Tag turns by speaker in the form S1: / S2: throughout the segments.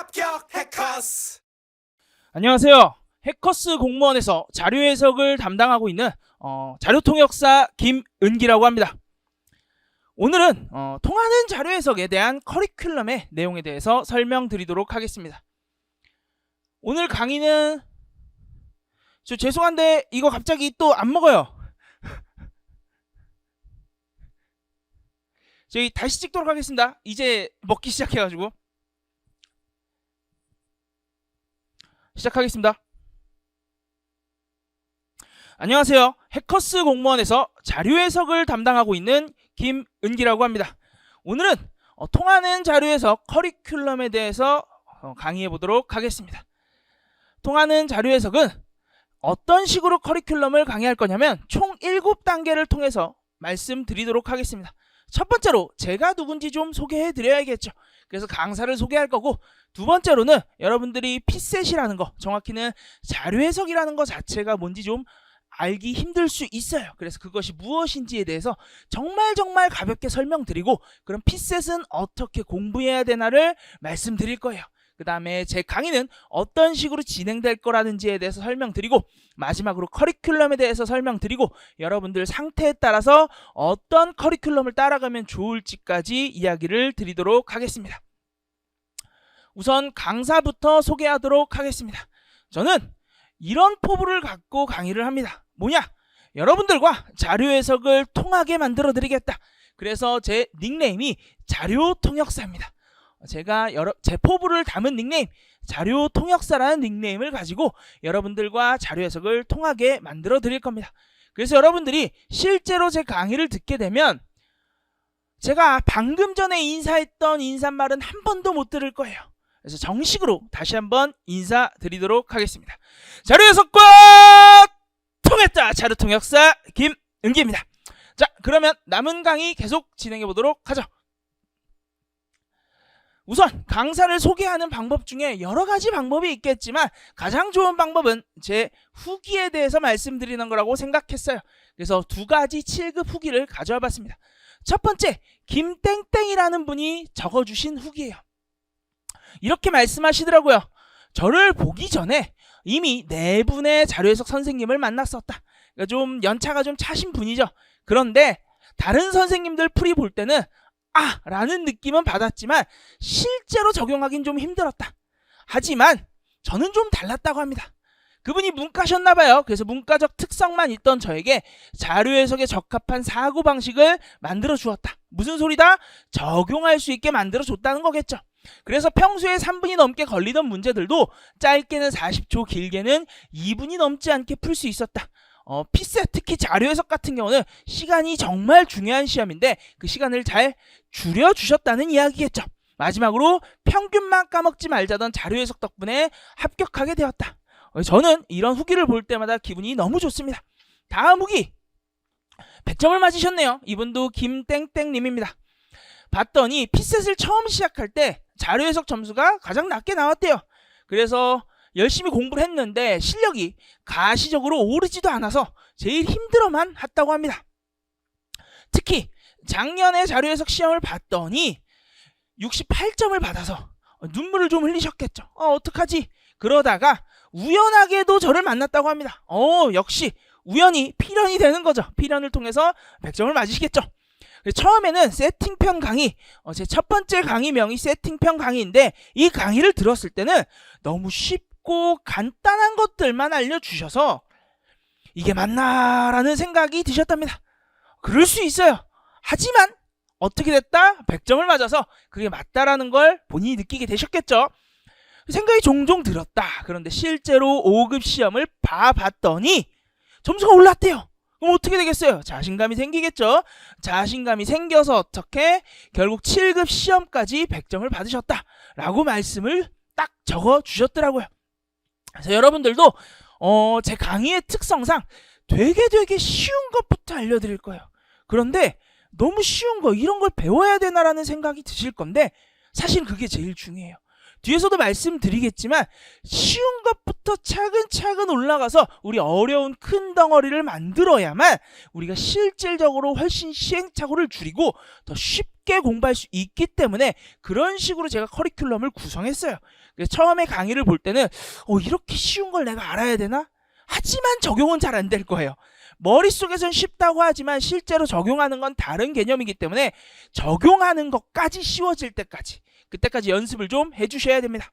S1: 합격 해커스.
S2: 안녕하세요. 해커스 공무원에서 자료 해석을 담당하고 있는 자료통역사 김은기라고 합니다. 오늘은 통하는 자료 해석에 대한 커리큘럼의 내용에 대해서 설명드리도록 하겠습니다. 오늘 강의는 죄송한데 이거 갑자기 또 안 먹어요. 저희 다시 찍도록 하겠습니다. 이제 먹기 시작해가지고 시작하겠습니다. 안녕하세요. 해커스 공무원에서 자료 해석을 담당하고 있는 김은기라고 합니다. 오늘은 통하는 자료 해석 커리큘럼에 대해서 강의해 보도록 하겠습니다. 통하는 자료 해석은 어떤 식으로 커리큘럼을 강의할 거냐면 총 7단계를 통해서 말씀드리도록 하겠습니다. 첫 번째로 제가 누군지 좀 소개해 드려야겠죠. 그래서 강사를 소개할 거고, 두 번째로는 여러분들이 피셋이라는 거, 정확히는 자료 해석이라는 거 자체가 뭔지 좀 알기 힘들 수 있어요. 그래서 그것이 무엇인지에 대해서 정말 가볍게 설명드리고, 그럼 피셋은 어떻게 공부해야 되나를 말씀드릴 거예요. 그 다음에 제 강의는 어떤 식으로 진행될 거라는지에 대해서 설명드리고, 마지막으로 커리큘럼에 대해서 설명드리고, 여러분들 상태에 따라서 어떤 커리큘럼을 따라가면 좋을지까지 이야기를 드리도록 하겠습니다. 우선 강사부터 소개하도록 하겠습니다. 저는 이런 포부를 갖고 강의를 합니다. 뭐냐? 여러분들과 자료 해석을 통하게 만들어 드리겠다. 그래서 제 닉네임이 자료통역사입니다. 제가 제 포부를 담은 닉네임, 자료통역사라는 닉네임을 가지고 여러분들과 자료 해석을 통하게 만들어 드릴 겁니다. 그래서 여러분들이 실제로 제 강의를 듣게 되면 제가 방금 전에 인사했던 인사말은 한 번도 못 들을 거예요. 그래서 정식으로 다시 한번 인사드리도록 하겠습니다. 자료 해석과 통했다! 자료통역사 김은기입니다. 자, 그러면 남은 강의 계속 진행해 보도록 하죠. 우선 강사를 소개하는 방법 중에 여러 가지 방법이 있겠지만 가장 좋은 방법은 제 후기에 대해서 말씀드리는 거라고 생각했어요. 그래서 두 가지 7급 후기를 가져와 봤습니다. 첫 번째, 김땡땡이라는 분이 적어주신 후기예요. 이렇게 말씀하시더라고요. 저를 보기 전에 이미 4분의 자료 해석 선생님을 만났었다. 그러니까 좀 연차가 좀 차신 분이죠. 그런데 다른 선생님들 풀이 볼 때는 라는 느낌은 받았지만 실제로 적용하긴 좀 힘들었다. 하지만 저는 좀 달랐다고 합니다. 그분이 문과셨나봐요. 그래서 문과적 특성만 있던 저에게 자료 해석에 적합한 사고방식을 만들어 주었다. 무슨 소리다? 적용할 수 있게 만들어 줬다는 거겠죠. 그래서 평소에 3분이 넘게 걸리던 문제들도 짧게는 40초, 길게는 2분이 넘지 않게 풀 수 있었다. 피셋, 특히 자료 해석 같은 경우는 시간이 정말 중요한 시험인데 그 시간을 잘 줄여주셨다는 이야기겠죠. 마지막으로 평균만 까먹지 말자던 자료 해석 덕분에 합격하게 되었다. 저는 이런 후기를 볼 때마다 기분이 너무 좋습니다. 다음 후기 100점을 맞으셨네요. 이분도 김땡땡님입니다. 봤더니 피셋을 처음 시작할 때 자료 해석 점수가 가장 낮게 나왔대요. 그래서 열심히 공부를 했는데 실력이 가시적으로 오르지도 않아서 제일 힘들어만 했다고 합니다. 특히 작년에 자료 해석 시험을 봤더니 68점을 받아서 눈물을 좀 흘리셨겠죠. 어떡하지? 그러다가 우연하게도 저를 만났다고 합니다. 역시 우연이 필연이 되는 거죠. 필연을 통해서 100점을 맞으시겠죠. 처음에는 세팅편 강의, 제 첫 번째 강의명이 세팅편 강의인데 이 강의를 들었을 때는 너무 쉽고 간단한 것들만 알려주셔서 이게 맞나라는 생각이 드셨답니다. 그럴 수 있어요. 하지만 어떻게 됐다? 100점을 맞아서 그게 맞다라는 걸 본인이 느끼게 되셨겠죠. 생각이 종종 들었다. 그런데 실제로 5급 시험을 봐봤더니 점수가 올랐대요. 그럼 어떻게 되겠어요? 자신감이 생기겠죠. 자신감이 생겨서 어떻게 결국 7급 시험까지 100점을 받으셨다라고 말씀을 딱 적어주셨더라고요. 그래서 여러분들도 제 강의의 특성상 되게 쉬운 것부터 알려드릴 거예요. 그런데 너무 쉬운 거, 이런 걸 배워야 되나라는 생각이 드실 건데 사실 그게 제일 중요해요. 뒤에서도 말씀드리겠지만 쉬운 것부터 차근차근 올라가서 우리 어려운 큰 덩어리를 만들어야만 우리가 실질적으로 훨씬 시행착오를 줄이고 더 쉽게 쉽게 공부할 수 있기 때문에 그런 식으로 제가 커리큘럼을 구성했어요. 그래서 처음에 강의를 볼 때는 이렇게 쉬운 걸 내가 알아야 되나? 하지만 적용은 잘 안 될 거예요. 머릿속에선 쉽다고 하지만 실제로 적용하는 건 다른 개념이기 때문에 적용하는 것까지 쉬워질 때까지, 그때까지 연습을 좀 해주셔야 됩니다.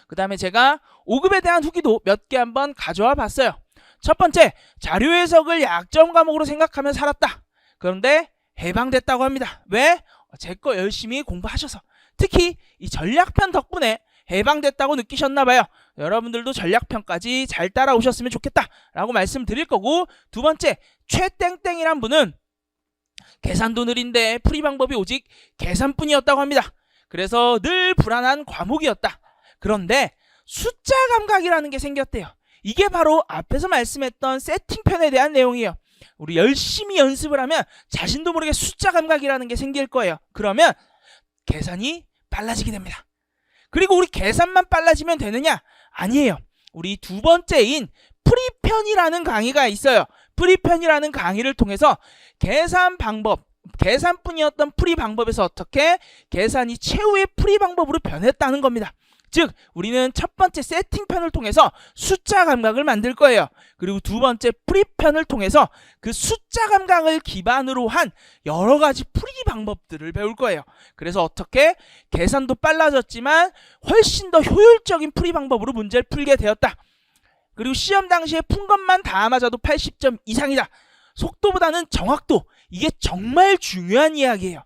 S2: 그 다음에 제가 5급에 대한 후기도 몇 개 한번 가져와 봤어요. 첫 번째, 자료 해석을 약점 과목으로 생각하며 살았다. 그런데 해방됐다고 합니다. 왜? 제 거 열심히 공부하셔서. 특히 이 전략편 덕분에 해방됐다고 느끼셨나봐요. 여러분들도 전략편까지 잘 따라오셨으면 좋겠다 라고 말씀드릴 거고, 두 번째, 최땡땡이란 분은 계산도 느린데 풀이 방법이 오직 계산뿐이었다고 합니다. 그래서 늘 불안한 과목이었다. 그런데 숫자 감각이라는 게 생겼대요. 이게 바로 앞에서 말씀했던 세팅편에 대한 내용이에요. 우리 열심히 연습을 하면 자신도 모르게 숫자 감각이라는 게 생길 거예요. 그러면 계산이 빨라지게 됩니다. 그리고 우리 계산만 빨라지면 되느냐? 아니에요. 우리 두 번째인 프리편이라는 강의가 있어요. 프리편이라는 강의를 통해서 계산 방법, 계산뿐이었던 풀이 방법에서 어떻게 계산이 최후의 풀이 방법으로 변했다는 겁니다. 즉 우리는 첫 번째 세팅편을 통해서 숫자 감각을 만들 거예요. 그리고 두 번째 프리편을 통해서 그 숫자 감각을 기반으로 한 여러 가지 풀이 방법들을 배울 거예요. 그래서 어떻게 계산도 빨라졌지만 훨씬 더 효율적인 풀이 방법으로 문제를 풀게 되었다. 그리고 시험 당시에 푼 것만 다 맞아도 80점 이상이다. 속도보다는 정확도, 이게 정말 중요한 이야기예요.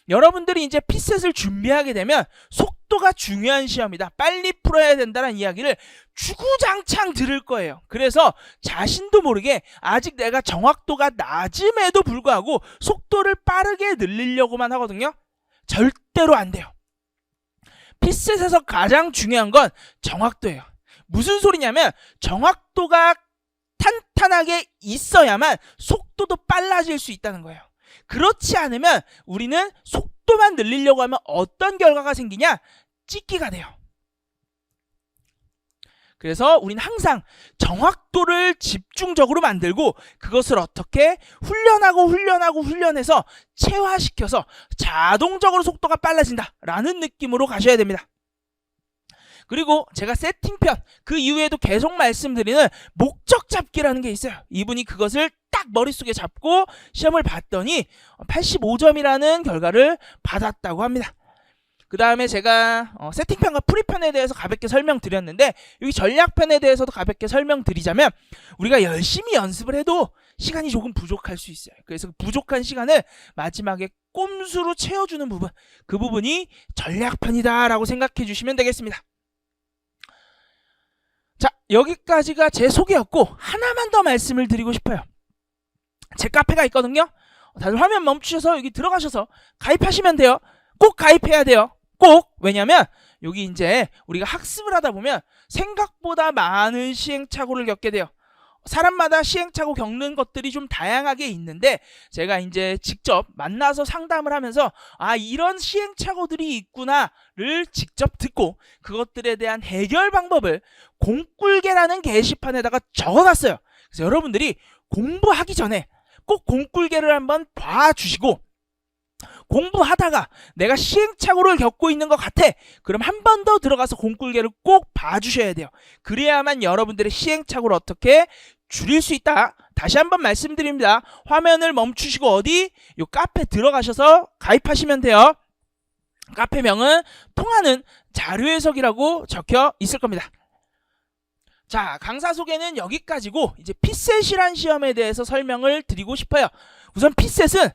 S2: 여러분들이 이제 피셋을 준비하게 되면 속도가 중요한 시험이다, 빨리 풀어야 된다는 이야기를 주구장창 들을 거예요. 그래서 자신도 모르게 아직 내가 정확도가 낮음에도 불구하고 속도를 빠르게 늘리려고만 하거든요. 절대로 안 돼요. 피셋에서 가장 중요한 건 정확도예요. 무슨 소리냐면 정확도가 탄탄하게 있어야만 속도도 빨라질 수 있다는 거예요. 그렇지 않으면 우리는 속도만 늘리려고 하면 어떤 결과가 생기냐? 찍기가 돼요. 그래서 우리는 항상 정확도를 집중적으로 만들고 그것을 어떻게 훈련해서 체화시켜서 자동적으로 속도가 빨라진다라는 느낌으로 가셔야 됩니다. 그리고 제가 세팅편, 그 이후에도 계속 말씀드리는 목적 잡기라는 게 있어요. 이분이 그것을 딱 머릿속에 잡고 시험을 봤더니 85점이라는 결과를 받았다고 합니다. 그 다음에 제가 세팅편과 프리편에 대해서 가볍게 설명드렸는데, 여기 전략편에 대해서도 가볍게 설명드리자면, 우리가 열심히 연습을 해도 시간이 조금 부족할 수 있어요. 그래서 그 부족한 시간을 마지막에 꼼수로 채워주는 부분, 그 부분이 전략편이다 라고 생각해 주시면 되겠습니다. 자, 여기까지가 제 소개였고, 하나만 더 말씀을 드리고 싶어요. 제 카페가 있거든요. 다들 화면 멈추셔서 여기 들어가셔서 가입하시면 돼요. 꼭 가입해야 돼요. 꼭. 왜냐면 여기 이제 우리가 학습을 하다 보면 생각보다 많은 시행착오를 겪게 돼요. 사람마다 시행착오 겪는 것들이 좀 다양하게 있는데, 제가 이제 직접 만나서 상담을 하면서 이런 시행착오들이 있구나를 직접 듣고 그것들에 대한 해결 방법을 공꿀계라는 게시판에다가 적어놨어요. 그래서 여러분들이 공부하기 전에 꼭 공꿀계를 한번 봐주시고, 공부하다가 내가 시행착오를 겪고 있는 것 같아, 그럼 한 번 더 들어가서 공꿀계를 꼭 봐주셔야 돼요. 그래야만 여러분들의 시행착오를 어떻게 줄일 수 있다. 다시 한번 말씀드립니다. 화면을 멈추시고 어디? 요 카페 들어가셔서 가입하시면 돼요. 카페명은 통하는 자료 해석이라고 적혀 있을 겁니다. 자, 강사 소개는 여기까지고, 이제 피셋이란 시험에 대해서 설명을 드리고 싶어요. 우선 피셋은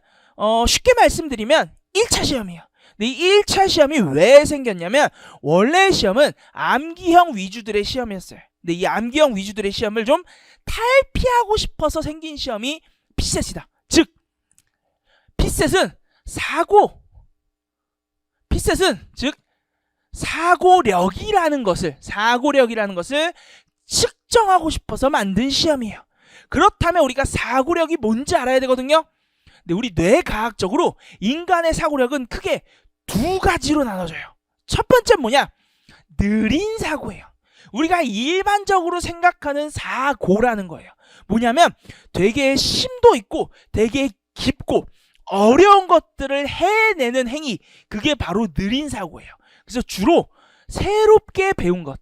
S2: 쉽게 말씀드리면 1차 시험이에요. 근데 이 1차 시험이 왜 생겼냐면, 원래 시험은 암기형 위주들의 시험이었어요. 근데 이 암기형 위주들의 시험을 좀 탈피하고 싶어서 생긴 시험이 피셋이다. 즉, 피셋은 사고력이라는 것을 측정하고 싶어서 만든 시험이에요. 그렇다면 우리가 사고력이 뭔지 알아야 되거든요. 근데 우리 뇌과학적으로 인간의 사고력은 크게 두 가지로 나눠져요. 첫 번째는 뭐냐? 느린 사고예요. 우리가 일반적으로 생각하는 사고라는 거예요. 뭐냐면 되게 심도 있고 되게 깊고 어려운 것들을 해내는 행위, 그게 바로 느린 사고예요. 그래서 주로 새롭게 배운 것,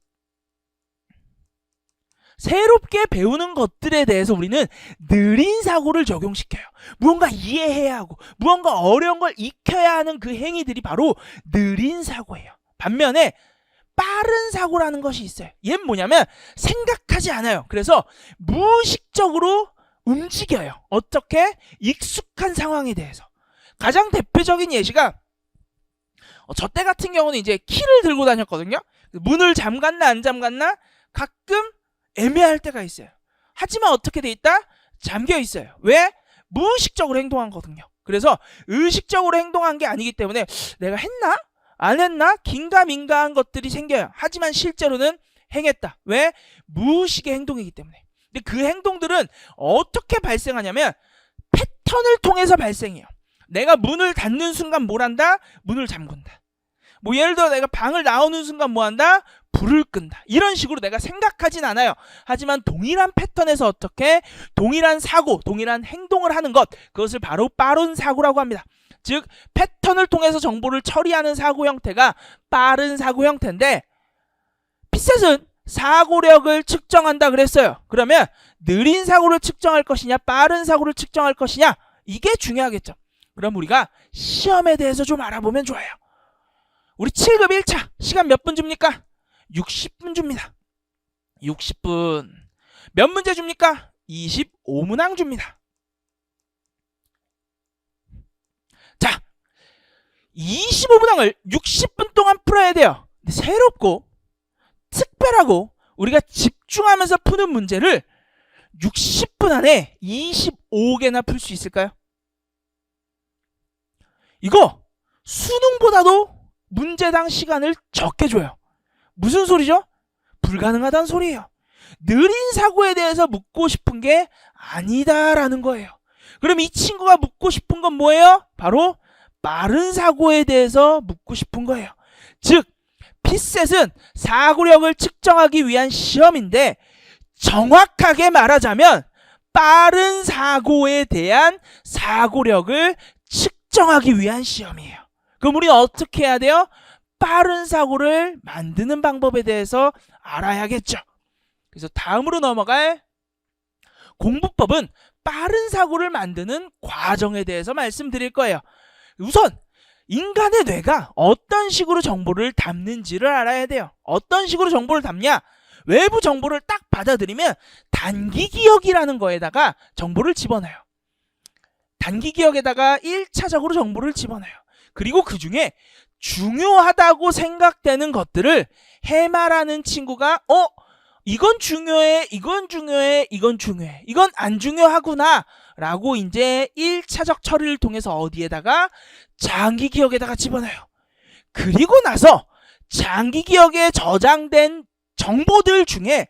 S2: 새롭게 배우는 것들에 대해서 우리는 느린 사고를 적용시켜요. 무언가 이해해야 하고 무언가 어려운 걸 익혀야 하는 그 행위들이 바로 느린 사고예요. 반면에 빠른 사고라는 것이 있어요. 얘는 뭐냐면 생각하지 않아요. 그래서 무의식적으로 움직여요. 어떻게? 익숙한 상황에 대해서. 가장 대표적인 예시가 저 때 같은 경우는 이제 키를 들고 다녔거든요. 문을 잠갔나 안 잠갔나 가끔 애매할 때가 있어요. 하지만 어떻게 돼 있다? 잠겨 있어요. 왜? 무의식적으로 행동한 거거든요. 그래서 의식적으로 행동한 게 아니기 때문에 내가 했나? 안 했나? 긴가민가한 것들이 생겨요. 하지만 실제로는 행했다. 왜? 무의식의 행동이기 때문에. 근데 그 행동들은 어떻게 발생하냐면 패턴을 통해서 발생해요. 내가 문을 닫는 순간 뭘 한다? 문을 잠근다. 뭐 예를 들어 내가 방을 나오는 순간 뭐 한다? 불을 끈다. 이런 식으로 내가 생각하진 않아요. 하지만 동일한 패턴에서 어떻게? 동일한 사고, 동일한 행동을 하는 것, 그것을 바로 빠른 사고라고 합니다. 즉 패턴을 통해서 정보를 처리하는 사고 형태가 빠른 사고 형태인데, 피셋은 사고력을 측정한다 그랬어요. 그러면 느린 사고를 측정할 것이냐 빠른 사고를 측정할 것이냐, 이게 중요하겠죠. 그럼 우리가 시험에 대해서 좀 알아보면 좋아요. 우리 7급 1차 시간 몇 분 줍니까? 60분 줍니다. 60분. 몇 문제 줍니까? 25문항 줍니다. 자, 25문항을 60분 동안 풀어야 돼요. 근데 새롭고 특별하고 우리가 집중하면서 푸는 문제를 60분 안에 25개나 풀 수 있을까요? 이거 수능보다도 문제당 시간을 적게 줘요. 무슨 소리죠? 불가능하다는 소리예요. 느린 사고에 대해서 묻고 싶은 게 아니다라는 거예요. 그럼 이 친구가 묻고 싶은 건 뭐예요? 바로 빠른 사고에 대해서 묻고 싶은 거예요. 즉 피셋은 사고력을 측정하기 위한 시험인데, 정확하게 말하자면 빠른 사고에 대한 사고력을 측정하기 위한 시험이에요. 그럼 우리는 어떻게 해야 돼요? 빠른 사고를 만드는 방법에 대해서 알아야겠죠. 그래서 다음으로 넘어갈 공부법은 빠른 사고를 만드는 과정에 대해서 말씀드릴 거예요. 우선 인간의 뇌가 어떤 식으로 정보를 담는지를 알아야 돼요. 어떤 식으로 정보를 담냐? 외부 정보를 딱 받아들이면 단기 기억이라는 거에다가 정보를 집어넣어요. 단기 기억에다가 1차적으로 정보를 집어넣어요. 그리고 그 중에 중요하다고 생각되는 것들을 해마라는 친구가 이건 중요해, 이건 중요해, 이건 중요해, 이건 안 중요하구나 라고 이제 1차적 처리를 통해서 어디에다가? 장기 기억에다가 집어넣어요. 그리고 나서 장기 기억에 저장된 정보들 중에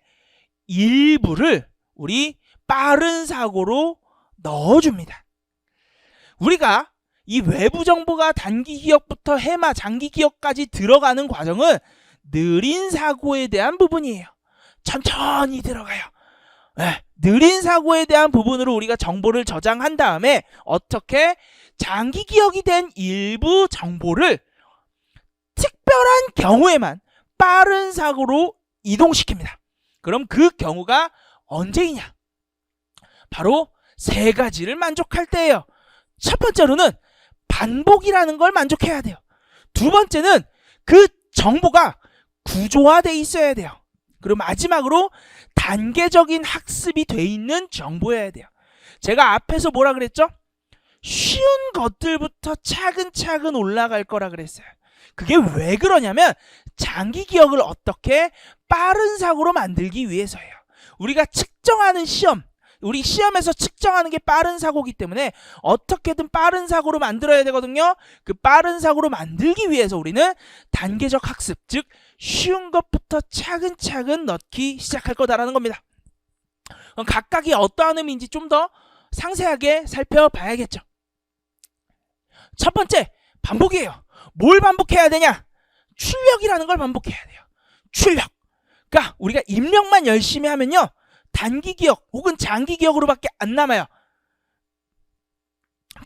S2: 일부를 우리 빠른 사고로 넣어줍니다. 우리가 이 외부 정보가 단기 기억부터 해마, 장기 기억까지 들어가는 과정은 느린 사고에 대한 부분이에요. 천천히 들어가요. 네, 느린 사고에 대한 부분으로 우리가 정보를 저장한 다음에 어떻게? 장기 기억이 된 일부 정보를 특별한 경우에만 빠른 사고로 이동시킵니다. 그럼 그 경우가 언제이냐? 바로 세 가지를 만족할 때예요. 첫 번째로는 반복이라는 걸 만족해야 돼요. 두 번째는 그 정보가 구조화되어 있어야 돼요. 그리고 마지막으로 단계적인 학습이 돼 있는 정보여야 돼요. 제가 앞에서 뭐라 그랬죠? 쉬운 것들부터 차근차근 올라갈 거라 그랬어요. 그게 왜 그러냐면 장기 기억을 어떻게 빠른 사고로 만들기 위해서예요. 우리가 측정하는 시험, 우리 시험에서 측정하는 게 빠른 사고이기 때문에 어떻게든 빠른 사고로 만들어야 되거든요. 그 빠른 사고로 만들기 위해서 우리는 단계적 학습, 즉 쉬운 것부터 차근차근 넣기 시작할 거다라는 겁니다. 그럼 각각이 어떠한 의미인지 좀 더 상세하게 살펴봐야겠죠. 첫 번째, 반복이에요. 뭘 반복해야 되냐? 출력이라는 걸 반복해야 돼요. 출력. 그러니까 우리가 입력만 열심히 하면요, 단기 기억 혹은 장기 기억으로밖에 안 남아요.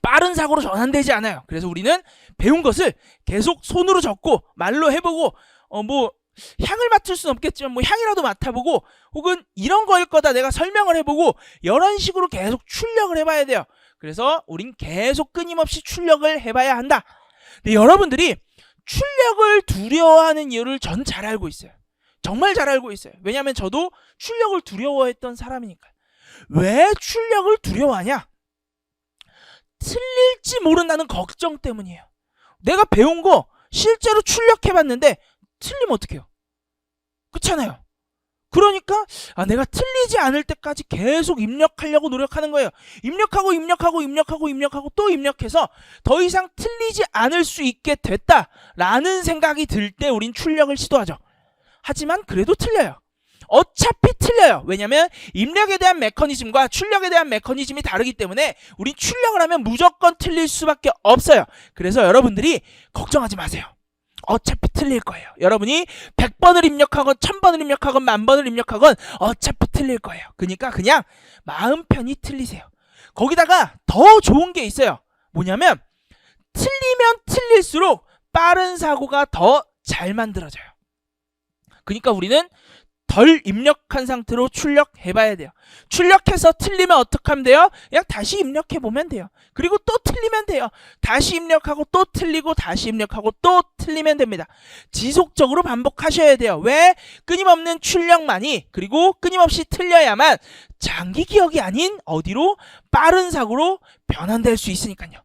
S2: 빠른 사고로 전환되지 않아요. 그래서 우리는 배운 것을 계속 손으로 적고 말로 해보고 뭐 향을 맡을 수는 없겠지만 뭐 향이라도 맡아보고 혹은 이런 거일 거다 내가 설명을 해보고 이런 식으로 계속 출력을 해봐야 돼요. 그래서 우린 계속 끊임없이 출력을 해봐야 한다. 근데 여러분들이 출력을 두려워하는 이유를 전 잘 알고 있어요. 정말 잘 알고 있어요. 왜냐하면 저도 출력을 두려워했던 사람이니까요. 왜 출력을 두려워하냐? 틀릴지 모른다는 걱정 때문이에요. 내가 배운 거 실제로 출력해봤는데 틀리면 어떡해요? 그렇잖아요. 그러니까 내가 틀리지 않을 때까지 계속 입력하려고 노력하는 거예요. 입력하고 또 입력해서 더 이상 틀리지 않을 수 있게 됐다라는 생각이 들 때 우린 출력을 시도하죠. 하지만 그래도 틀려요. 어차피 틀려요. 왜냐면 입력에 대한 메커니즘과 출력에 대한 메커니즘이 다르기 때문에 우린 출력을 하면 무조건 틀릴 수밖에 없어요. 그래서 여러분들이 걱정하지 마세요. 어차피 틀릴 거예요. 여러분이 100번을 입력하건 1000번을 입력하건 10,000번을 입력하건 어차피 틀릴 거예요. 그러니까 그냥 마음 편히 틀리세요. 거기다가 더 좋은 게 있어요. 뭐냐면 틀리면 틀릴수록 빠른 사고가 더 잘 만들어져요. 그러니까 우리는 덜 입력한 상태로 출력해봐야 돼요. 출력해서 틀리면 어떻게 하면 돼요? 그냥 다시 입력해보면 돼요. 그리고 또 틀리면 돼요. 다시 입력하고 또 틀리고 다시 입력하고 또 틀리면 됩니다. 지속적으로 반복하셔야 돼요. 왜? 끊임없는 출력만이 그리고 끊임없이 틀려야만 장기 기억이 아닌 어디로? 빠른 사고로 변환될 수 있으니까요.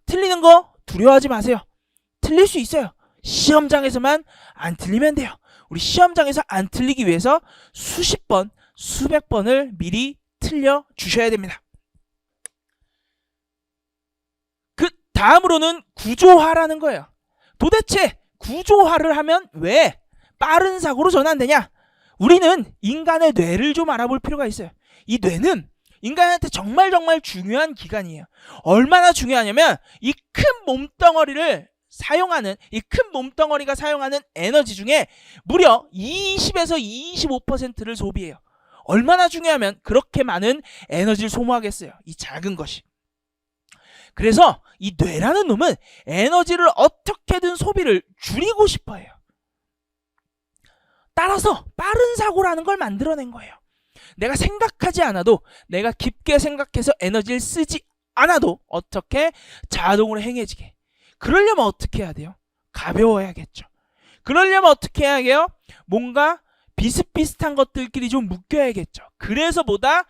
S2: 틀리는 거 두려워하지 마세요. 틀릴 수 있어요. 시험장에서만 안 틀리면 돼요. 우리 시험장에서 안 틀리기 위해서 수십 번, 수백 번을 미리 틀려 주셔야 됩니다. 그 다음으로는 구조화라는 거예요. 도대체 구조화를 하면 왜 빠른 사고로 전환되냐? 우리는 인간의 뇌를 좀 알아볼 필요가 있어요. 이 뇌는 인간한테 정말 중요한 기관이에요. 얼마나 중요하냐면 이 큰 몸덩어리를 사용하는 이 큰 몸덩어리가 사용하는 에너지 중에 무려 20에서 25%를 소비해요. 얼마나 중요하면 그렇게 많은 에너지를 소모하겠어요. 이 작은 것이. 그래서 이 뇌라는 놈은 에너지를 어떻게든 소비를 줄이고 싶어 해요. 따라서 빠른 사고라는 걸 만들어낸 거예요. 내가 생각하지 않아도 내가 깊게 생각해서 에너지를 쓰지 않아도 어떻게 자동으로 행해지게. 그러려면 어떻게 해야 돼요? 가벼워야겠죠. 그러려면 어떻게 해야 해요? 뭔가 비슷비슷한 것들끼리 좀 묶여야겠죠. 그래서 보다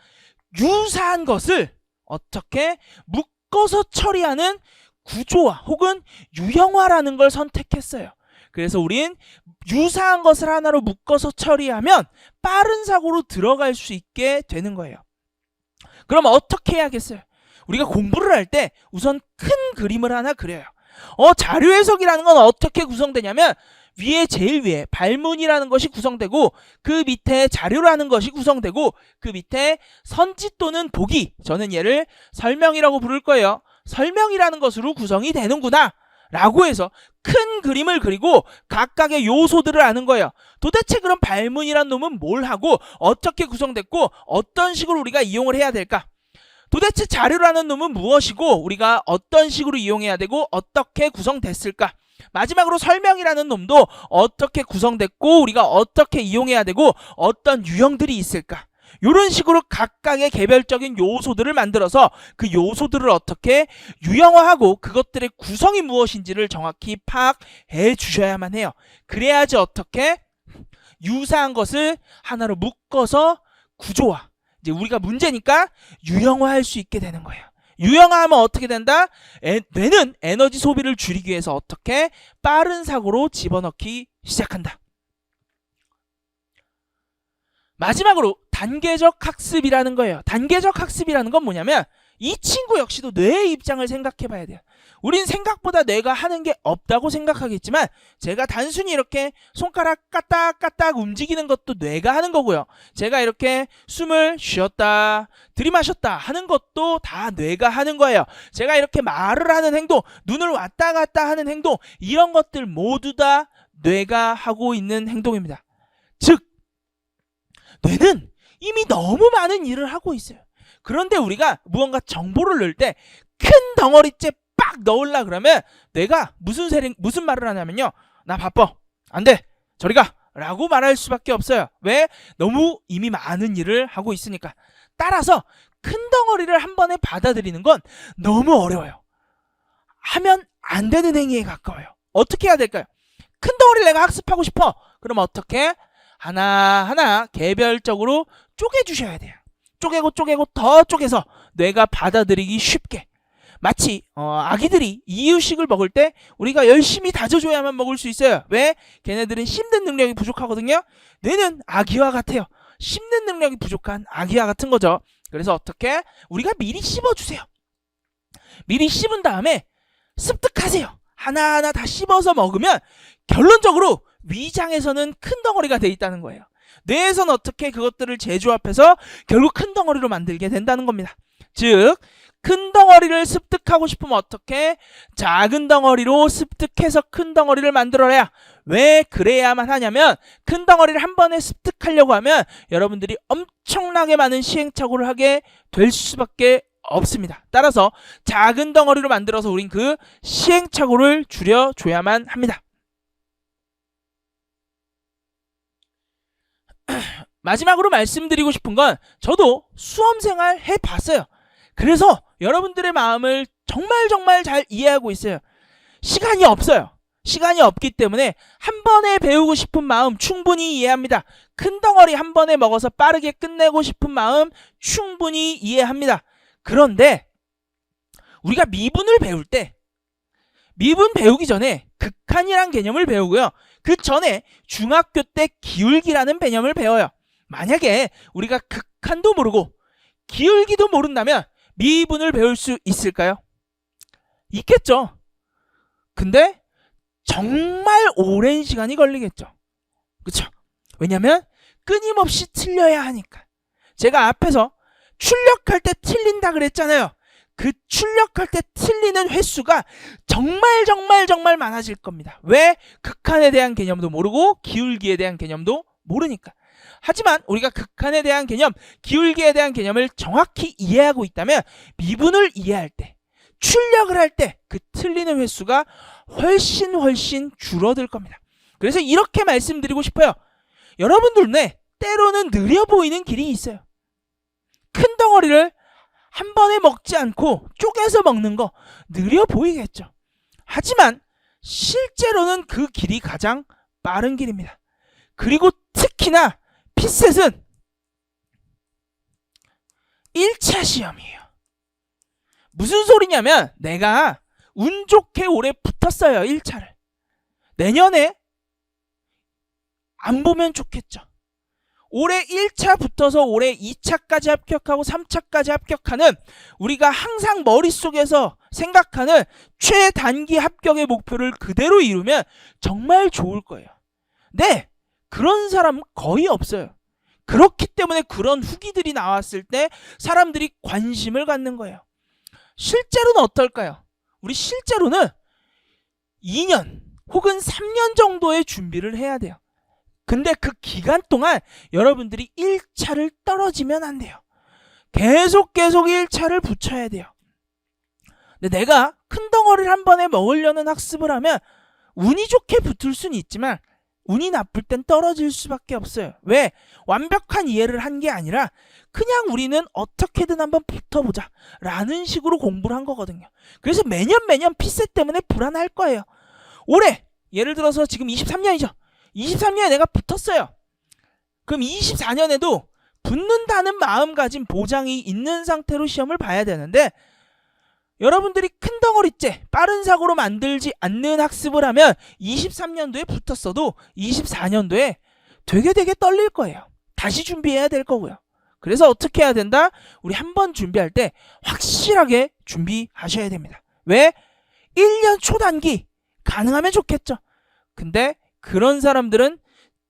S2: 유사한 것을 어떻게 묶어서 처리하는 구조화 혹은 유형화라는 걸 선택했어요. 그래서 우린 유사한 것을 하나로 묶어서 처리하면 빠른 사고로 들어갈 수 있게 되는 거예요. 그럼 어떻게 해야겠어요? 우리가 공부를 할 때 우선 큰 그림을 하나 그려요. 자료 해석이라는 건 어떻게 구성되냐면 제일 위에 발문이라는 것이 구성되고 그 밑에 자료라는 것이 구성되고 그 밑에 선지 또는 보기, 저는 얘를 설명이라고 부를 거예요. 설명이라는 것으로 구성이 되는구나 라고 해서 큰 그림을 그리고 각각의 요소들을 아는 거예요. 도대체 그럼 발문이란 놈은 뭘 하고 어떻게 구성됐고 어떤 식으로 우리가 이용을 해야 될까? 도대체 자료라는 놈은 무엇이고 우리가 어떤 식으로 이용해야 되고 어떻게 구성됐을까? 마지막으로 설명이라는 놈도 어떻게 구성됐고 우리가 어떻게 이용해야 되고 어떤 유형들이 있을까? 이런 식으로 각각의 개별적인 요소들을 만들어서 그 요소들을 어떻게 유형화하고 그것들의 구성이 무엇인지를 정확히 파악해 주셔야만 해요. 그래야지 어떻게 유사한 것을 하나로 묶어서 구조화, 이제 우리가 문제니까 유형화할 수 있게 되는 거예요. 유형화하면 어떻게 된다? 뇌는 에너지 소비를 줄이기 위해서 어떻게 빠른 사고로 집어넣기 시작한다. 마지막으로 단계적 학습이라는 거예요. 단계적 학습이라는 건 뭐냐면 이 친구 역시도 뇌의 입장을 생각해 봐야 돼요. 우린 생각보다 뇌가 하는 게 없다고 생각하겠지만 제가 단순히 이렇게 손가락 까딱까딱 움직이는 것도 뇌가 하는 거고요. 제가 이렇게 숨을 쉬었다 들이마셨다 하는 것도 다 뇌가 하는 거예요. 제가 이렇게 말을 하는 행동, 눈을 왔다 갔다 하는 행동, 이런 것들 모두 다 뇌가 하고 있는 행동입니다. 즉 뇌는 이미 너무 많은 일을 하고 있어요. 그런데 우리가 무언가 정보를 넣을 때 큰 덩어리째 빡 넣으려 그러면 뇌가 무슨 말을 하냐면요. 나 바빠. 안 돼. 저리 가. 라고 말할 수밖에 없어요. 왜? 너무 이미 많은 일을 하고 있으니까. 따라서 큰 덩어리를 한 번에 받아들이는 건 너무 어려워요. 하면 안 되는 행위에 가까워요. 어떻게 해야 될까요? 큰 덩어리를 내가 학습하고 싶어. 그럼 어떻게? 하나하나 개별적으로 쪼개주셔야 돼요. 쪼개고 더 쪼개서 뇌가 받아들이기 쉽게. 마치 아기들이 이유식을 먹을 때 우리가 열심히 다져줘야만 먹을 수 있어요. 왜? 걔네들은 씹는 능력이 부족하거든요. 뇌는 아기와 같아요. 씹는 능력이 부족한 아기와 같은 거죠. 그래서 어떻게? 우리가 미리 씹어주세요. 미리 씹은 다음에 습득하세요. 하나하나 다 씹어서 먹으면 결론적으로 위장에서는 큰 덩어리가 돼 있다는 거예요. 뇌에서는 어떻게 그것들을 재조합해서 결국 큰 덩어리로 만들게 된다는 겁니다. 즉 큰 덩어리를 습득하고 싶으면 어떻게? 작은 덩어리로 습득해서 큰 덩어리를 만들어야. 왜 그래야만 하냐면 큰 덩어리를 한 번에 습득하려고 하면 여러분들이 엄청나게 많은 시행착오를 하게 될 수밖에 없습니다. 따라서 작은 덩어리로 만들어서 우린 그 시행착오를 줄여줘야만 합니다. 마지막으로 말씀드리고 싶은 건 저도 수험생활 해봤어요. 그래서 여러분들의 마음을 정말 잘 이해하고 있어요. 시간이 없어요. 시간이 없기 때문에 한 번에 배우고 싶은 마음 충분히 이해합니다. 큰 덩어리 한 번에 먹어서 빠르게 끝내고 싶은 마음 충분히 이해합니다. 그런데 우리가 미분을 배울 때 미분 배우기 전에 극한이란 개념을 배우고요. 그 전에 중학교 때 기울기라는 개념을 배워요. 만약에 우리가 극한도 모르고 기울기도 모른다면 미분을 배울 수 있을까요? 있겠죠. 근데 정말 오랜 시간이 걸리겠죠. 그렇죠? 왜냐면 끊임없이 틀려야 하니까. 제가 앞에서 출력할 때 틀린다 그랬잖아요. 그 출력할 때 틀리는 횟수가 정말 많아질 겁니다. 왜? 극한에 대한 개념도 모르고 기울기에 대한 개념도 모르니까. 하지만 우리가 극한에 대한 개념, 기울기에 대한 개념을 정확히 이해하고 있다면 미분을 이해할 때, 출력을 할 때 그 틀리는 횟수가 훨씬 줄어들 겁니다. 그래서 이렇게 말씀드리고 싶어요. 여러분들 내 때로는 느려 보이는 길이 있어요. 큰 덩어리를 한 번에 먹지 않고 쪼개서 먹는 거 느려 보이겠죠. 하지만 실제로는 그 길이 가장 빠른 길입니다. 그리고 특히나 피셋은 1차 시험이에요. 무슨 소리냐면 내가 운 좋게 올해 붙었어요. 1차를. 내년에 안 보면 좋겠죠. 올해 1차 붙어서 올해 2차까지 합격하고 3차까지 합격하는 우리가 항상 머릿속에서 생각하는 최단기 합격의 목표를 그대로 이루면 정말 좋을 거예요. 네, 그런 사람은 거의 없어요. 그렇기 때문에 그런 후기들이 나왔을 때 사람들이 관심을 갖는 거예요. 실제로는 어떨까요? 우리 실제로는 2년 혹은 3년 정도의 준비를 해야 돼요. 근데 그 기간 동안 여러분들이 1차를 떨어지면 안 돼요. 계속 1차를 붙여야 돼요. 근데 내가 큰 덩어리를 한 번에 먹으려는 학습을 하면 운이 좋게 붙을 수는 있지만 운이 나쁠 땐 떨어질 수밖에 없어요. 왜? 완벽한 이해를 한 게 아니라 그냥 우리는 어떻게든 한번 붙어보자 라는 식으로 공부를 한 거거든요. 그래서 매년 피셋 때문에 불안할 거예요. 올해 예를 들어서 지금 23년이죠. 23년에 내가 붙었어요. 그럼 24년에도 붙는다는 마음가짐 보장이 있는 상태로 시험을 봐야 되는데 여러분들이 큰 덩어리째 빠른 사고로 만들지 않는 학습을 하면 23년도에 붙었어도 24년도에 되게 떨릴 거예요. 다시 준비해야 될 거고요. 그래서 어떻게 해야 된다? 우리 한번 준비할 때 확실하게 준비하셔야 됩니다. 왜? 1년 초단기 가능하면 좋겠죠. 근데 그런 사람들은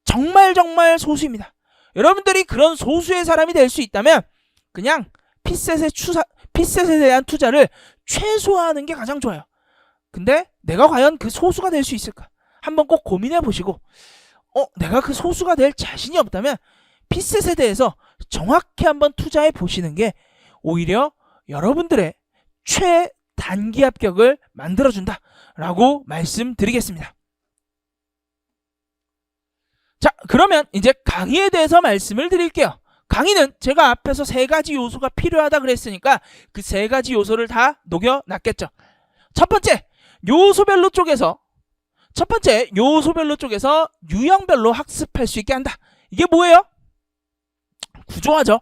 S2: 정말 소수입니다. 여러분들이 그런 소수의 사람이 될 수 있다면 그냥 피셋에 대한 투자를 최소화하는 게 가장 좋아요. 근데 내가 과연 그 소수가 될 수 있을까? 한번 꼭 고민해 보시고 내가 그 소수가 될 자신이 없다면 피셋에 대해서 정확히 한번 투자해 보시는 게 오히려 여러분들의 최단기 합격을 만들어준다 라고 말씀드리겠습니다. 자, 그러면 이제 강의에 대해서 말씀을 드릴게요. 강의는 제가 앞에서 3가지 요소가 필요하다 그랬으니까 그 3가지 요소를 다 녹여놨겠죠. 첫 번째 요소별로 쪼개서 유형별로 학습할 수 있게 한다. 이게 뭐예요? 구조화죠.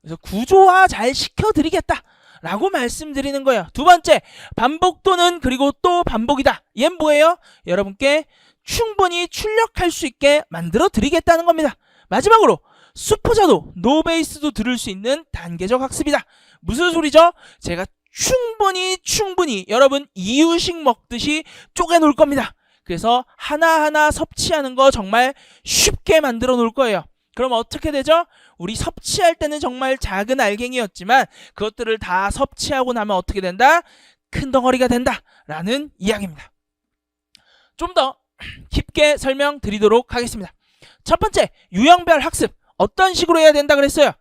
S2: 그래서 구조화 잘 시켜드리겠다 라고 말씀드리는 거예요. 두 번째, 반복도는 그리고 또 반복이다. 얘는 뭐예요? 여러분께 충분히 출력할 수 있게 만들어 드리겠다는 겁니다. 마지막으로 수포자도 노베이스도 들을 수 있는 단계적 학습이다. 무슨 소리죠? 제가 충분히 여러분 이유식 먹듯이 쪼개 놓을 겁니다. 그래서 하나하나 섭취하는 거 정말 쉽게 만들어 놓을 거예요. 그럼 어떻게 되죠? 우리 섭취할 때는 정말 작은 알갱이였지만 그것들을 다 섭취하고 나면 어떻게 된다? 큰 덩어리가 된다 라는 이야기입니다. 좀 더 깊게 설명드리도록 하겠습니다. 첫 번째, 유형별 학습. 어떤 식으로 해야 된다 그랬어요?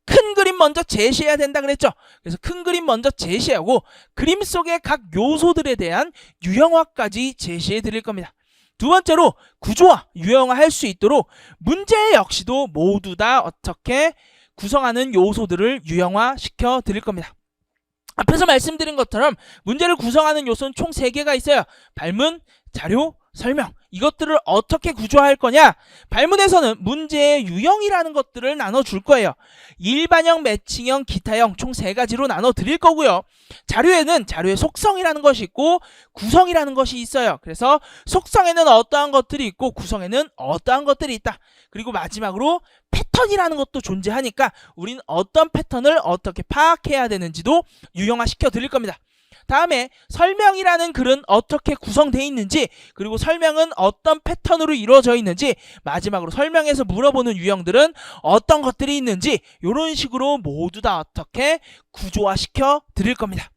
S2: 큰 그림 먼저 제시해야 된다 그랬죠. 그래서 큰 그림 먼저 제시하고 그림 속의 각 요소들에 대한 유형화까지 제시해 드릴 겁니다. 두 번째로 구조화, 유형화 할 수 있도록 문제 역시도 모두 다 어떻게 구성하는 요소들을 유형화 시켜 드릴 겁니다. 앞에서 말씀드린 것처럼 문제를 구성하는 요소는 총 3개가 있어요. 발문, 자료, 설명. 이것들을 어떻게 구조화할 거냐? 발문에서는 문제의 유형이라는 것들을 나눠줄 거예요. 일반형, 매칭형, 기타형 총 3가지로 나눠 드릴 거고요. 자료에는 자료의 속성이라는 것이 있고 구성이라는 것이 있어요. 그래서 속성에는 어떠한 것들이 있고 구성에는 어떠한 것들이 있다. 그리고 마지막으로 패턴이라는 것도 존재하니까 우린 어떤 패턴을 어떻게 파악해야 되는지도 유형화시켜 드릴 겁니다. 다음에 설명이라는 글은 어떻게 구성되어 있는지, 그리고 설명은 어떤 패턴으로 이루어져 있는지, 마지막으로 설명에서 물어보는 유형들은 어떤 것들이 있는지, 이런 식으로 모두 다 어떻게 구조화시켜 드릴 겁니다.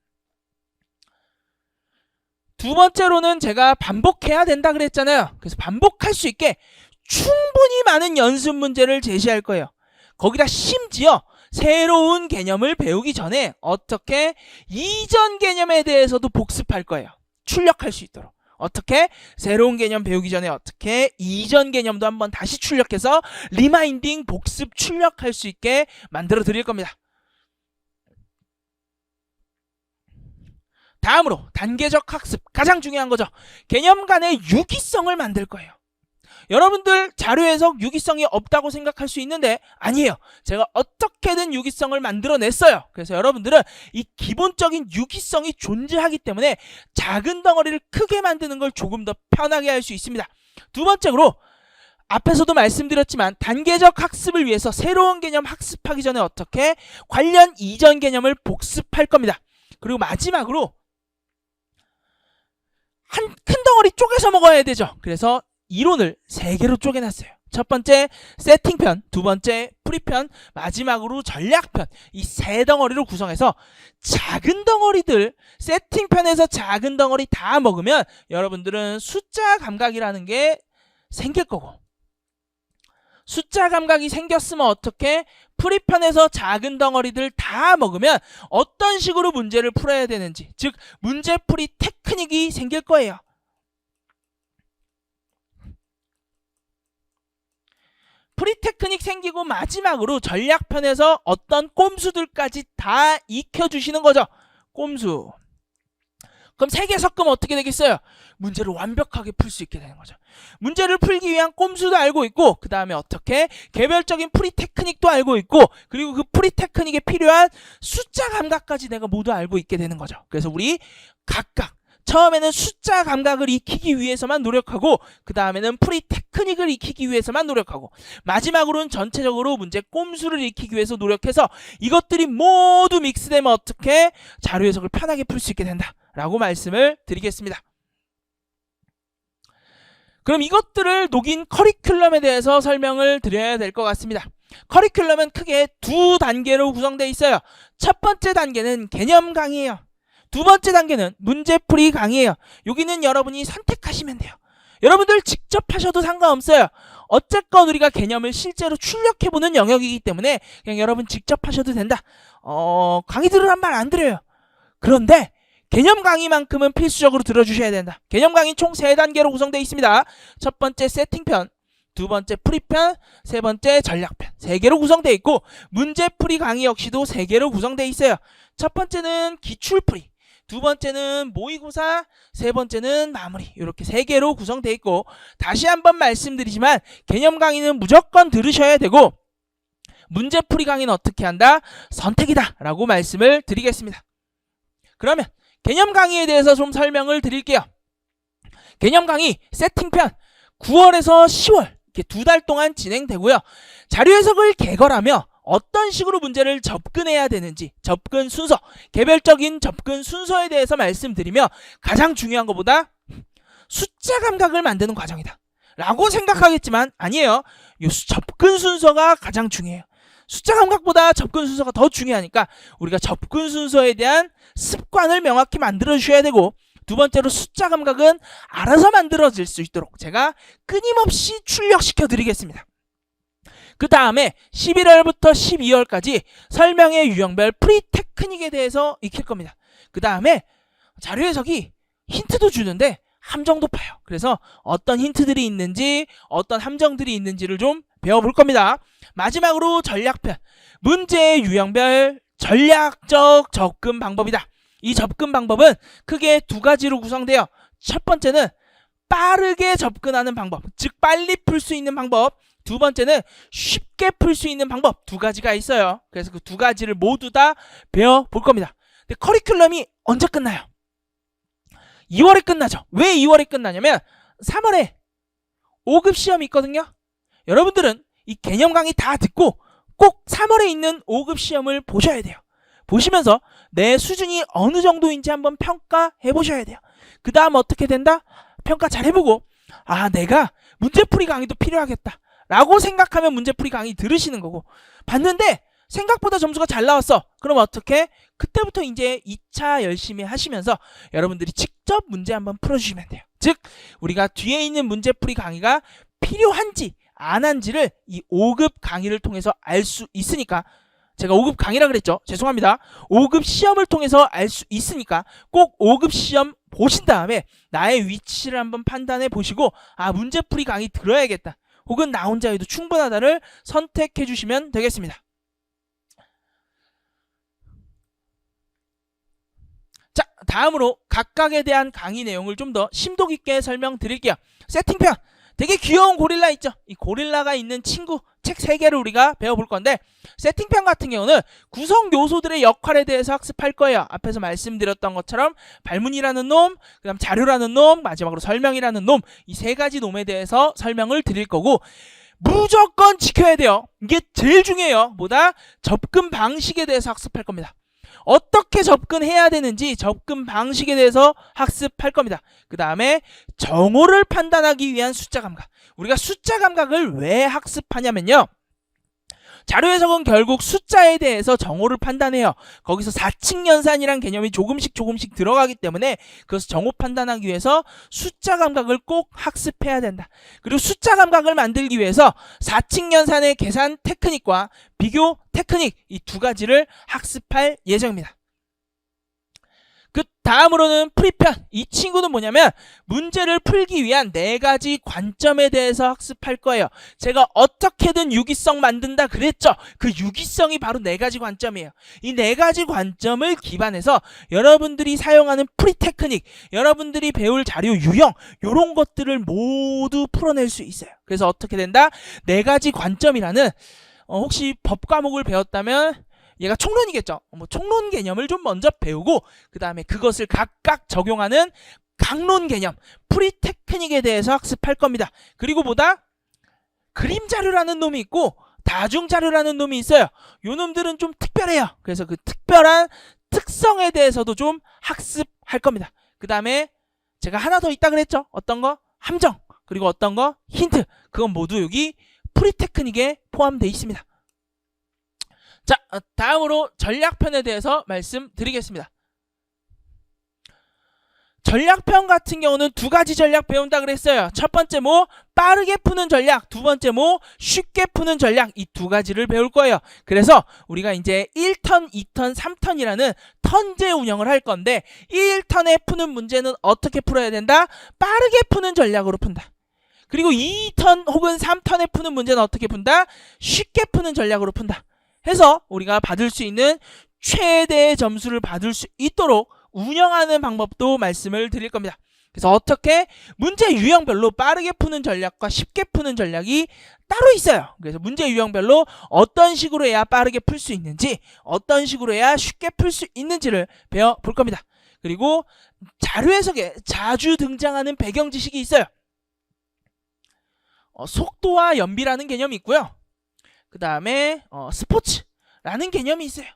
S2: 두 번째로는 제가 반복해야 된다 그랬잖아요. 그래서 반복할 수 있게 충분히 많은 연습 문제를 제시할 거예요. 거기다 심지어 새로운 개념을 배우기 전에 어떻게 이전 개념에 대해서도 복습할 거예요. 출력할 수 있도록. 어떻게 새로운 개념 배우기 전에 어떻게 이전 개념도 한번 다시 출력해서 리마인딩, 복습, 출력할 수 있게 만들어 드릴 겁니다. 다음으로 단계적 학습, 가장 중요한 거죠. 개념 간의 유기성을 만들 거예요. 여러분들 자료 해석 유기성이 없다고 생각할 수 있는데 아니에요. 제가 어떻게든 유기성을 만들어냈어요. 그래서 여러분들은 이 기본적인 유기성이 존재하기 때문에 작은 덩어리를 크게 만드는 걸 조금 더 편하게 할 수 있습니다. 두 번째로 앞에서도 말씀드렸지만 단계적 학습을 위해서 새로운 개념 학습하기 전에 어떻게 관련 이전 개념을 복습할 겁니다. 그리고 마지막으로 한 큰 덩어리 쪼개서 먹어야 되죠. 그래서 이론을 3개로 쪼개놨어요. 첫 번째 세팅편, 두 번째 프리편, 마지막으로 전략편. 이 3덩어리로 구성해서 작은 덩어리들, 세팅편에서 작은 덩어리 다 먹으면 여러분들은 숫자 감각이라는 게 생길 거고, 숫자 감각이 생겼으면 어떻게 프리편에서 작은 덩어리들 다 먹으면 어떤 식으로 문제를 풀어야 되는지, 즉 문제풀이 테크닉이 생길 거예요. 프리 테크닉 생기고 마지막으로 전략편에서 어떤 꼼수들까지 다 익혀주시는 거죠. 꼼수. 그럼 3개 섞으면 어떻게 되겠어요? 문제를 완벽하게 풀 수 있게 되는 거죠. 문제를 풀기 위한 꼼수도 알고 있고, 그 다음에 어떻게 개별적인 프리 테크닉도 알고 있고, 그리고 그 프리 테크닉에 필요한 숫자 감각까지 내가 모두 알고 있게 되는 거죠. 그래서 우리 각각 처음에는 숫자 감각을 익히기 위해서만 노력하고, 그 다음에는 프리 테크닉을 익히기 위해서만 노력하고, 마지막으로는 전체적으로 문제 꼼수를 익히기 위해서 노력해서 이것들이 모두 믹스되면 어떻게 자료 해석을 편하게 풀 수 있게 된다 라고 말씀을 드리겠습니다. 그럼 이것들을 녹인 커리큘럼에 대해서 설명을 드려야 될 것 같습니다. 커리큘럼은 크게 2단계로 구성되어 있어요. 첫 번째 단계는 개념 강의예요. 두 번째 단계는 문제풀이 강의예요. 여기는 여러분이 선택하시면 돼요. 여러분들 직접 하셔도 상관없어요. 어쨌건 우리가 개념을 실제로 출력해보는 영역이기 때문에 그냥 여러분 직접 하셔도 된다. 강의 들으란 말 안 드려요. 그런데 개념 강의만큼은 필수적으로 들어주셔야 된다. 개념 강의 총 3단계로 구성되어 있습니다. 첫 번째 세팅편, 두 번째 풀이편, 세 번째 전략편, 3개로 구성되어 있고 문제풀이 강의 역시도 3개로 구성되어 있어요. 첫 번째는 기출풀이, 두 번째는 모의고사, 세 번째는 마무리, 이렇게 3개로 구성되어 있고 다시 한번 말씀드리지만 개념 강의는 무조건 들으셔야 되고 문제풀이 강의는 어떻게 한다? 선택이다 라고 말씀을 드리겠습니다. 그러면 개념 강의에 대해서 좀 설명을 드릴게요. 개념 강의 세팅편 9월에서 10월 이렇게 2달 동안 진행되고요. 자료 해석을 개걸하며 어떤 식으로 문제를 접근해야 되는지 접근 순서, 개별적인 접근 순서에 대해서 말씀드리며 가장 중요한 것보다 숫자 감각을 만드는 과정이다 라고 생각하겠지만 아니에요. 이 접근 순서가 가장 중요해요. 숫자 감각보다 접근 순서가 더 중요하니까 우리가 접근 순서에 대한 습관을 명확히 만들어 주셔야 되고 두 번째로 숫자 감각은 알아서 만들어질 수 있도록 제가 끊임없이 출력시켜 드리겠습니다. 그 다음에 11월부터 12월까지 설명의 유형별 프리 테크닉에 대해서 익힐 겁니다. 그 다음에 자료 해석이 힌트도 주는데 함정도 파요. 그래서 어떤 힌트들이 있는지 어떤 함정들이 있는지를 좀 배워볼 겁니다. 마지막으로 전략편, 문제의 유형별 전략적 접근 방법이다. 이 접근 방법은 크게 2가지로 구성돼요. 첫 번째는 빠르게 접근하는 방법, 즉 빨리 풀 수 있는 방법. 두 번째는 쉽게 풀 수 있는 방법. 2가지가 있어요. 그래서 그 2가지를 모두 다 배워볼 겁니다. 근데 커리큘럼이 언제 끝나요? 2월에 끝나죠. 왜 2월에 끝나냐면 3월에 5급 시험이 있거든요. 여러분들은 이 개념 강의 다 듣고 꼭 3월에 있는 5급 시험을 보셔야 돼요. 보시면서 내 수준이 어느 정도인지 한번 평가해 보셔야 돼요. 그 다음 어떻게 된다? 평가 잘 해보고 아 내가 문제풀이 강의도 필요하겠다 라고 생각하면 문제풀이 강의 들으시는 거고 봤는데 생각보다 점수가 잘 나왔어. 그럼 어떻게? 그때부터 이제 2차 열심히 하시면서 여러분들이 직접 문제 한번 풀어주시면 돼요. 즉 우리가 뒤에 있는 문제풀이 강의가 필요한지 안 한지를 이 5급 강의를 통해서 알 수 있으니까 제가 5급 강의라 그랬죠. 죄송합니다. 5급 시험을 통해서 알 수 있으니까 꼭 5급 시험 보신 다음에 나의 위치를 한번 판단해 보시고 아 문제풀이 강의 들어야겠다. 혹은 나 혼자 해도 충분하다를 선택해 주시면 되겠습니다. 자, 다음으로 각각에 대한 강의 내용을 좀 더 심도 깊게 설명드릴게요. 세팅편, 되게 귀여운 고릴라 있죠? 이 고릴라가 있는 친구 책 3개를 우리가 배워볼 건데 세팅편 같은 경우는 구성 요소들의 역할에 대해서 학습할 거예요. 앞에서 말씀드렸던 것처럼 발문이라는 놈, 그 다음 자료라는 놈, 마지막으로 설명이라는 놈, 이 3가지 놈에 대해서 설명을 드릴 거고 무조건 지켜야 돼요. 이게 제일 중요해요. 뭐다? 접근 방식에 대해서 학습할 겁니다. 어떻게 접근해야 되는지 접근 방식에 대해서 학습할 겁니다. 그 다음에 정오를 판단하기 위한 숫자 감각. 우리가 숫자 감각을 왜 학습하냐면요. 자료 해석은 결국 숫자에 대해서 정오를 판단해요. 거기서 4칙 연산이란 개념이 조금씩 들어가기 때문에 그것을 정오 판단하기 위해서 숫자 감각을 꼭 학습해야 된다. 그리고 숫자 감각을 만들기 위해서 4칙 연산의 계산 테크닉과 비교 테크닉 이 2가지를 학습할 예정입니다. 그 다음으로는 프리편. 이 친구는 뭐냐면 문제를 풀기 위한 4가지 관점에 대해서 학습할 거예요. 제가 어떻게든 유기성 만든다 그랬죠. 그 유기성이 바로 4가지 관점이에요. 이 4가지 관점을 기반해서 여러분들이 사용하는 프리 테크닉, 여러분들이 배울 자료 유형 이런 것들을 모두 풀어낼 수 있어요. 그래서 어떻게 된다? 4가지 관점이라는 혹시 법 과목을 배웠다면 얘가 총론이겠죠. 총론 개념을 좀 먼저 배우고 그 다음에 그것을 각각 적용하는 강론 개념, 프리 테크닉에 대해서 학습할 겁니다. 그리고 뭐다? 그림 자료라는 놈이 있고 다중 자료라는 놈이 있어요. 요 놈들은 좀 특별해요. 그래서 그 특별한 특성에 대해서도 좀 학습할 겁니다. 그 다음에 제가 하나 더 있다 그랬죠. 어떤 거? 함정. 그리고 어떤 거? 힌트. 그건 모두 여기 프리 테크닉에 포함되어 있습니다. 자, 다음으로 전략편에 대해서 말씀드리겠습니다. 전략편 같은 경우는 두 가지 전략 배운다 그랬어요. 첫 번째 뭐 빠르게 푸는 전략, 두 번째 뭐 쉽게 푸는 전략, 이 두 가지를 배울 거예요. 그래서 우리가 이제 1턴, 2턴, 3턴이라는 턴제 운영을 할 건데 1턴에 푸는 문제는 어떻게 풀어야 된다? 빠르게 푸는 전략으로 푼다. 그리고 2턴 혹은 3턴에 푸는 문제는 어떻게 푼다? 쉽게 푸는 전략으로 푼다. 해서 우리가 받을 수 있는 최대의 점수를 받을 수 있도록 운영하는 방법도 말씀을 드릴 겁니다. 그래서 어떻게 문제 유형별로 빠르게 푸는 전략과 쉽게 푸는 전략이 따로 있어요. 그래서 문제 유형별로 어떤 식으로 해야 빠르게 풀 수 있는지, 어떤 식으로 해야 쉽게 풀 수 있는지를 배워볼 겁니다. 그리고 자료 해석에 자주 등장하는 배경 지식이 있어요. 속도와 연비라는 개념이 있고요. 그 다음에 스포츠라는 개념이 있어요.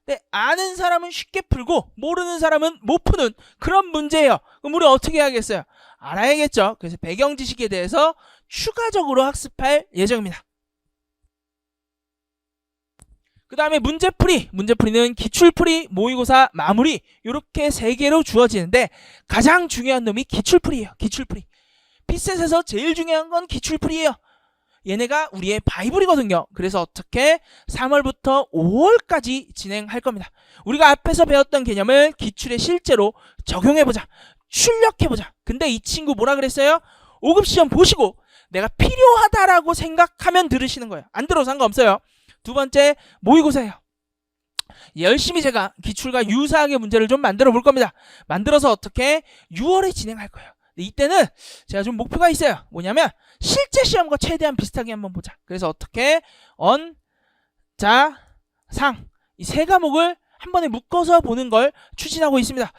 S2: 근데 아는 사람은 쉽게 풀고 모르는 사람은 못 푸는 그런 문제예요. 그럼 우리 어떻게 해야겠어요? 알아야겠죠. 그래서 배경 지식에 대해서 추가적으로 학습할 예정입니다. 그 다음에 문제풀이. 문제풀이는 기출풀이, 모의고사, 마무리 이렇게 세 개로 주어지는데 가장 중요한 놈이 기출풀이에요. 기출풀이. 피셋에서 제일 중요한 건 기출풀이에요. 얘네가 우리의 바이블이거든요. 그래서 어떻게 3월부터 5월까지 진행할 겁니다. 우리가 앞에서 배웠던 개념을 기출에 실제로 적용해보자. 출력해보자. 근데 이 친구 뭐라 그랬어요? 5급 시험 보시고 내가 필요하다라고 생각하면 들으시는 거예요. 안 들어도 상관없어요. 두 번째, 모의고사예요. 열심히 제가 기출과 유사하게 문제를 좀 만들어 볼 겁니다. 만들어서 어떻게 6월에 진행할 거예요. 이때는 제가 좀 목표가 있어요. 뭐냐면 실제 시험과 최대한 비슷하게 한번 보자. 그래서 어떻게 언, 자, 상 이 세 과목을 한 번에 묶어서 보는 걸 추진하고 있습니다.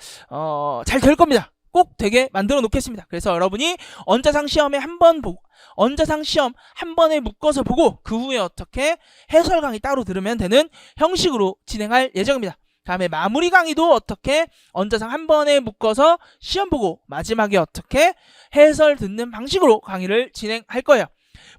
S2: 잘 될 겁니다. 꼭 되게 만들어 놓겠습니다. 그래서 여러분이 언자상 시험에 한번 보고 언자상 시험 한 번에 묶어서 보고 그 후에 어떻게 해설 강의 따로 들으면 되는 형식으로 진행할 예정입니다. 다음에 마무리 강의도 어떻게 언자상 한 번에 묶어서 시험 보고 마지막에 어떻게 해설 듣는 방식으로 강의를 진행할 거예요.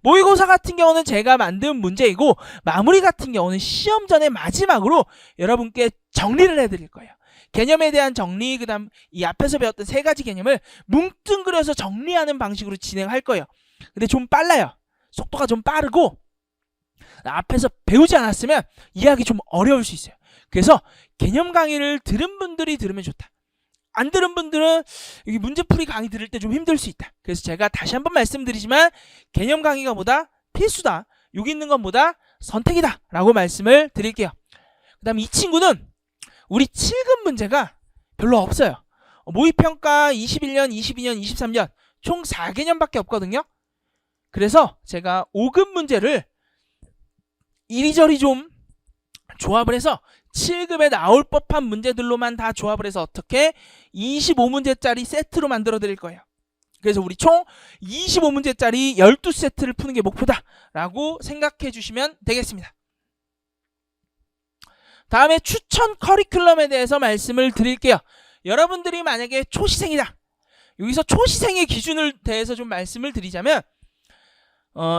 S2: 모의고사 같은 경우는 제가 만든 문제이고 마무리 같은 경우는 시험 전에 마지막으로 여러분께 정리를 해드릴 거예요. 개념에 대한 정리, 그 다음 이 앞에서 배웠던 세 가지 개념을 뭉뚱그려서 정리하는 방식으로 진행할 거예요. 근데 좀 빨라요. 속도가 좀 빠르고 앞에서 배우지 않았으면 이해하기 좀 어려울 수 있어요. 그래서 개념 강의를 들은 분들이 들으면 좋다. 안 들은 분들은 여기 문제풀이 강의 들을 때 좀 힘들 수 있다. 그래서 제가 다시 한번 말씀드리지만 개념 강의가 뭐다? 필수다. 여기 있는 건 뭐다? 선택이다 라고 말씀을 드릴게요. 그 다음에 이 친구는 우리 7급 문제가 별로 없어요. 모의평가 21년, 22년, 23년 총 4개념밖에 없거든요. 그래서 제가 5급 문제를 이리저리 좀 조합을 해서 7급에 나올 법한 문제들로만 다 조합을 해서 어떻게 25문제짜리 세트로 만들어 드릴 거예요. 그래서 우리 총 25문제짜리 12세트를 푸는 게 목표다 라고 생각해 주시면 되겠습니다. 다음에 추천 커리큘럼에 대해서 말씀을 드릴게요. 여러분들이 만약에 초시생이다. 여기서 초시생의 기준을 대해서 좀 말씀을 드리자면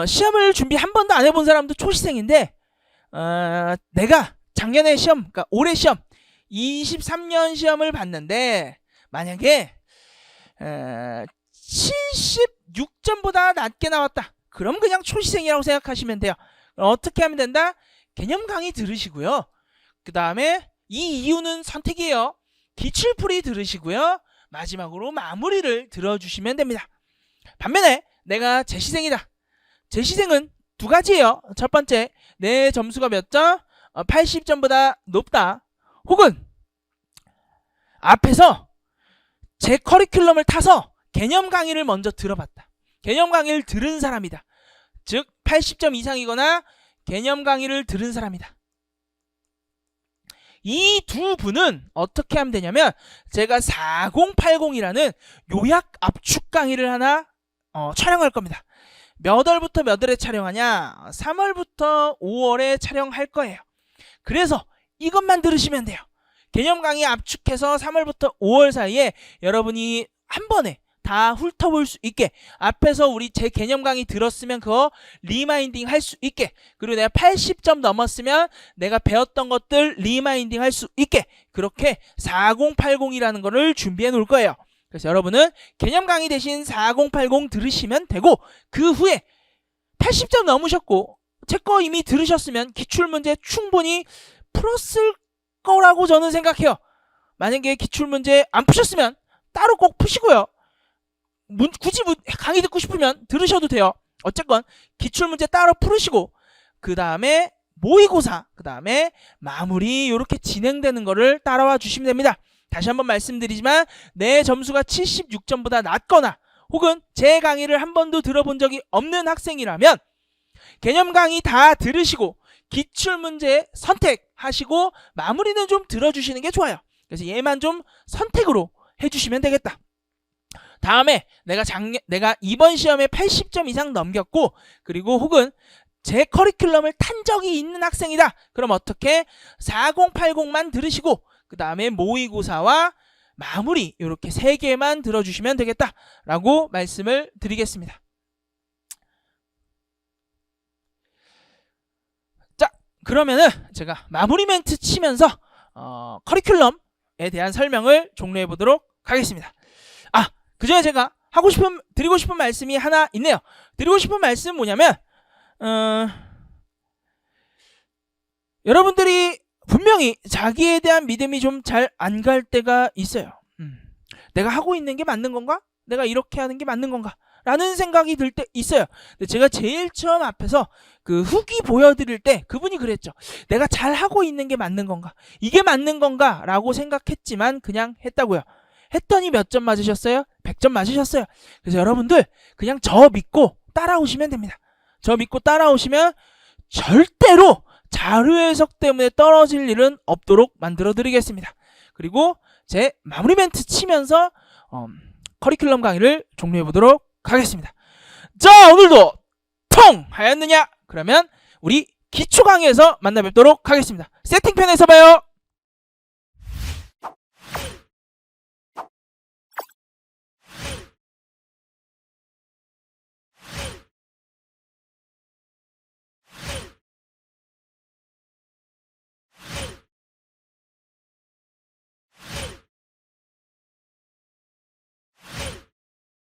S2: 시험을 준비 한 번도 안 해본 사람도 초시생인데 내가 작년에 시험, 그러니까 올해 시험 23년 시험을 봤는데 만약에 76점보다 낮게 나왔다. 그럼 그냥 초시생이라고 생각하시면 돼요. 그럼 어떻게 하면 된다? 개념 강의 들으시고요. 그 다음에 이 이유는 선택이에요. 기출풀이 들으시고요. 마지막으로 마무리를 들어주시면 됩니다. 반면에 내가 재시생이다. 재시생은 두 가지예요. 첫 번째, 내 점수가 몇 점? 80점보다 높다. 혹은 앞에서 제 커리큘럼을 타서 개념 강의를 먼저 들어봤다. 개념 강의를 들은 사람이다. 즉 80점 이상이거나 개념 강의를 들은 사람이다. 이 두 분은 어떻게 하면 되냐면 제가 4080이라는 요약 압축 강의를 하나 촬영할 겁니다. 몇 월부터 몇 월에 촬영하냐? 3월부터 5월에 촬영할 거예요. 그래서 이것만 들으시면 돼요. 개념 강의 압축해서 3월부터 5월 사이에 여러분이 한 번에 다 훑어볼 수 있게 앞에서 우리 제 개념 강의 들었으면 그거 리마인딩 할 수 있게 그리고 내가 80점 넘었으면 내가 배웠던 것들 리마인딩 할 수 있게 그렇게 4080이라는 거를 준비해 놓을 거예요. 그래서 여러분은 개념 강의 대신 4080 들으시면 되고, 그 후에 80점 넘으셨고 제 거 이미 들으셨으면 기출문제 충분히 풀었을 거라고 저는 생각해요. 만약에 기출문제 안 푸셨으면 따로 꼭 푸시고요. 굳이 강의 듣고 싶으면 들으셔도 돼요. 어쨌건 기출문제 따로 풀으시고 그 다음에 모의고사, 그 다음에 마무리 이렇게 진행되는 거를 따라와 주시면 됩니다. 다시 한번 말씀드리지만 내 점수가 76점보다 낮거나 혹은 제 강의를 한 번도 들어본 적이 없는 학생이라면 개념 강의 다 들으시고 기출문제 선택하시고 마무리는 좀 들어주시는 게 좋아요. 그래서 얘만 좀 선택으로 해주시면 되겠다. 다음에 내가 이번 시험에 80점 이상 넘겼고 그리고 혹은 제 커리큘럼을 탄 적이 있는 학생이다. 그럼 어떻게 4080만 들으시고 그 다음에 모의고사와 마무리 이렇게 3개만 들어주시면 되겠다라고 말씀을 드리겠습니다. 자, 그러면은 제가 마무리 멘트 치면서 커리큘럼에 대한 설명을 종료해 보도록 하겠습니다. 그 전에 제가 드리고 싶은 말씀이 하나 있네요. 드리고 싶은 말씀은 뭐냐면 여러분들이 분명히 자기에 대한 믿음이 좀 잘 안 갈 때가 있어요. 내가 하고 있는 게 맞는 건가? 내가 이렇게 하는 게 맞는 건가? 라는 생각이 들 때 있어요. 근데 제가 제일 처음 앞에서 그 후기 보여드릴 때 그분이 그랬죠. 내가 잘 하고 있는 게 맞는 건가? 이게 맞는 건가? 라고 생각했지만 그냥 했다고요. 했더니 몇 점 맞으셨어요? 100점 맞으셨어요. 그래서 여러분들 그냥 저 믿고 따라오시면 됩니다. 저 믿고 따라오시면 절대로 자료 해석 때문에 떨어질 일은 없도록 만들어 드리겠습니다. 그리고 제 마무리 멘트 치면서 커리큘럼 강의를 종료해 보도록 하겠습니다. 자, 오늘도 통하였느냐? 그러면 우리 기초 강의에서 만나 뵙도록 하겠습니다. 세팅편에서 봐요.